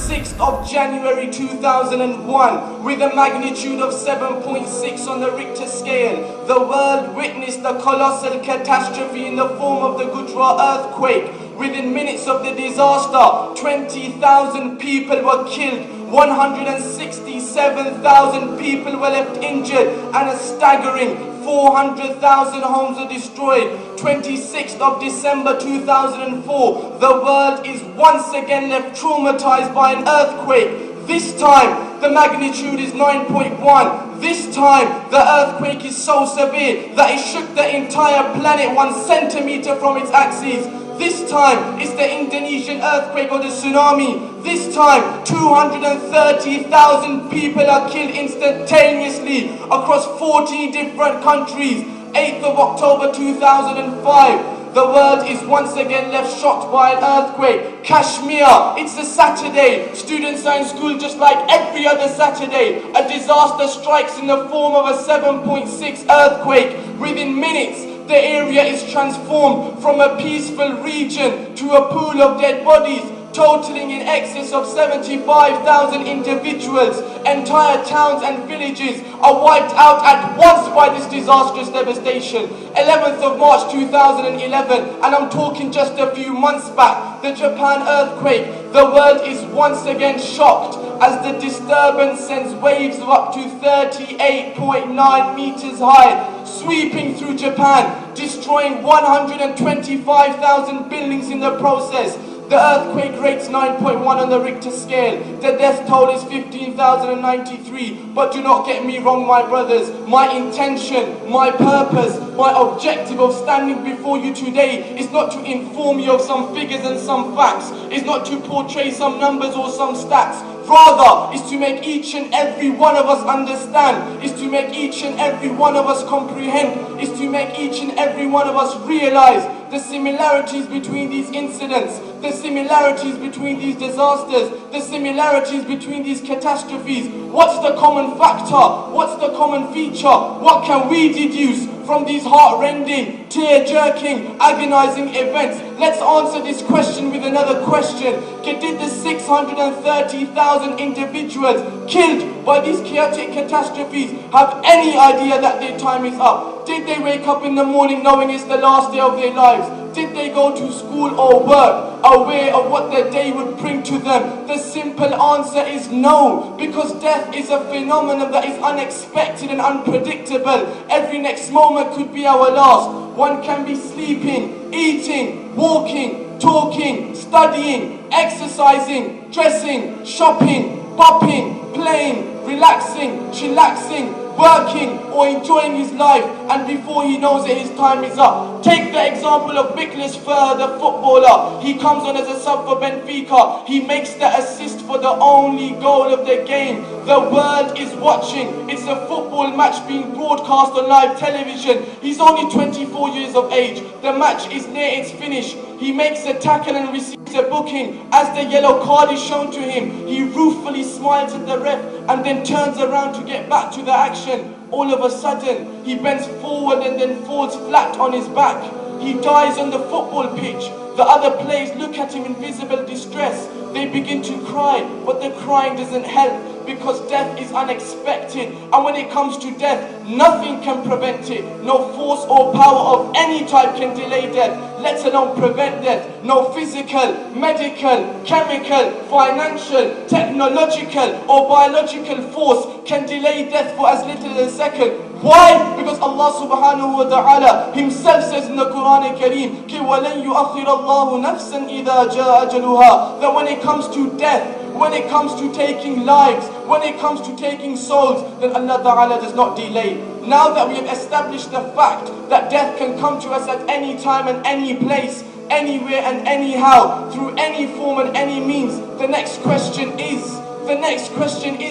6th of January 2001 with a magnitude of 7.6 on the Richter scale. The world witnessed a colossal catastrophe in the form of the Gujarat earthquake. Within minutes of the disaster, 20,000 people were killed, 167,000 people were left injured, and a staggering 400,000 homes were destroyed. 26th of December 2004, the world is once again left traumatized by an earthquake. This time, the magnitude is 9.1. This time, the earthquake is so severe that it shook the entire planet 1 centimeter from its axis. This time, it's the Indonesian earthquake or the tsunami. This time, 230,000 people are killed instantaneously across 14 different countries. 8th of October 2005. The world is once again left shocked by an earthquake. Kashmir, it's a Saturday. Students are in school just like every other Saturday. A disaster strikes in the form of a 7.6 earthquake. Within minutes, the area is transformed from a peaceful region to a pool of dead bodies, totaling in excess of 75,000 individuals. Entire towns and villages are wiped out at once by this disastrous devastation. 11th of March 2011, and I'm talking just a few months back, the Japan earthquake. The world is once again shocked as the disturbance sends waves of up to 38.9 meters high, sweeping through Japan, destroying 125,000 buildings in the process. The earthquake rates 9.1 on the Richter scale. The death toll is 15,093. But do not get me wrong, my brothers. My intention, my purpose, my objective of standing before you today is not to inform you of some figures and some facts. It's not to portray some numbers or some stats. Rather, is to make each and every one of us understand, is to make each and every one of us comprehend, is to make each and every one of us realize the similarities between these incidents, the similarities between these disasters, the similarities between these catastrophes. What's the common factor? What's the common feature? What can we deduce from these heart-rending, tear-jerking, agonizing events? Let's answer this question with another question. Did the 630,000 individuals killed by these chaotic catastrophes have any idea that their time is up? Did they wake up in the morning knowing it's the last day of their lives? Did they go to school or work aware of what their day would bring to them? The simple answer is no, because death is a phenomenon that is unexpected and unpredictable. Every next moment could be our last. One can be sleeping, eating, walking, talking, studying, exercising, dressing, shopping, popping, playing, relaxing, chillaxing, working or enjoying his life, and before he knows it, his time is up. Take the example of Miklas Fer, the footballer. He comes on as a sub for Benfica. He makes the assist for the only goal of the game. The world is watching. It's a football match being broadcast on live television. He's only 24 years of age. The match is near its finish. He makes a tackle and receives a booking. As the yellow card is shown to him, he ruefully smiles at the ref and then turns around to get back to the action. All of a sudden, he bends forward and then falls flat on his back. He dies on the football pitch. The other players look at him in visible distress. They begin to cry, but the crying doesn't help, because death is unexpected, and when it comes to death, nothing can prevent it. No force or power of any type can delay death, let alone prevent death. No physical, medical, chemical, financial, technological or biological force can delay death for as little as a second. Why? Because Allah subhanahu wa ta'ala himself says in the Quran al-Kareem, وَلَنْ يُؤَخِّرَ اللَّهُ نَفْسًا إِذَا جَاءَ أَجَلُهَا, that when it comes to death, when it comes to taking lives, when it comes to taking souls, then Allah Ta'ala does not delay. Now that we have established the fact that death can come to us at any time and any place, anywhere and anyhow, through any form and any means, the next question is,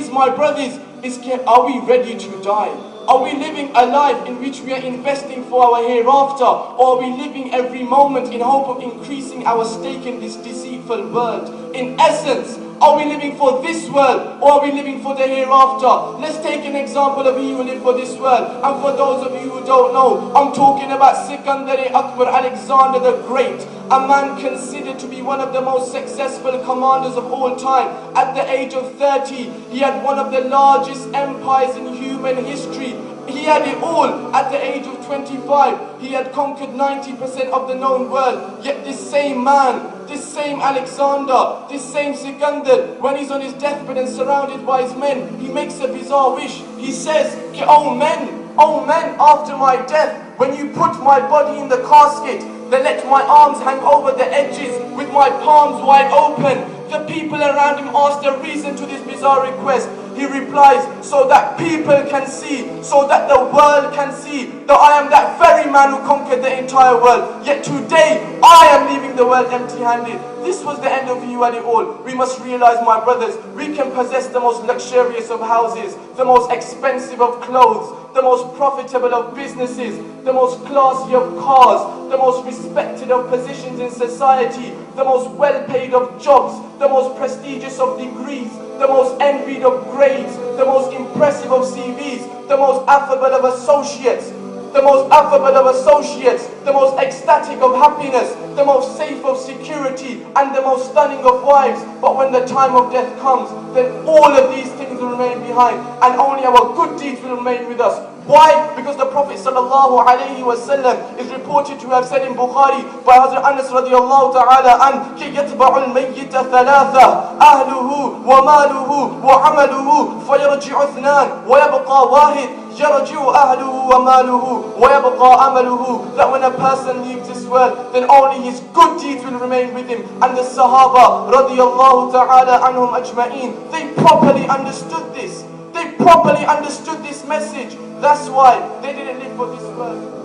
my brothers, are we ready to die? Are we living a life in which we are investing for our hereafter? Or are we living every moment in hope of increasing our stake in this deceitful world? In essence, Are we living for this world or are we living for the hereafter? Let's take an example of he who lived for this world. And for those of you who don't know, I'm talking about Sikandar Akbar, Alexander the Great, a man considered to be one of the most successful commanders of all time. At the age of 30, he had one of the largest empires in human history. He had it all. At the age of 25, he had conquered 90% of the known world. Yet this same man, this same Alexander, this same Sikandar, when he's on his deathbed and surrounded by his men, he makes a bizarre wish. He says, oh men, after my death, when you put my body in the casket, then let my arms hang over the edges with my palms wide open. The people around him ask the reason to this bizarre request. He replies, so that people can see, so that the world can see that I am that very man who conquered the entire world. Yet today, I am leaving the world empty-handed. This was the end of you at it all. We must realize, my brothers, we can possess the most luxurious of houses, the most expensive of clothes, the most profitable of businesses, the most classy of cars, the most respected of positions in society, the most well-paid of jobs, the most prestigious of degrees, the most envied of grades, the most impressive of CVs, the most affable of associates, the most ecstatic of happiness, the most safe of security, and the most stunning of wives. But when the time of death comes, then all of these things will remain behind, and only our good deeds will remain with us. Why? Because the Prophet sallallahu alaihi wasallam is reported to have said in Bukhari by Hazrat Anas radiallahu ta'ala an, كي يتبع الميت ثلاثة أهله وماله وعمله فيرجع اثنان ويبقى واحد يرجع أهله وماله ويبقى عمله. That when a person leaves this world, then only his good deeds will remain with him. And the Sahaba radiallahu ta'ala anhum ajma'een, they properly understood this. They properly understood this message. That's why they didn't live for this world.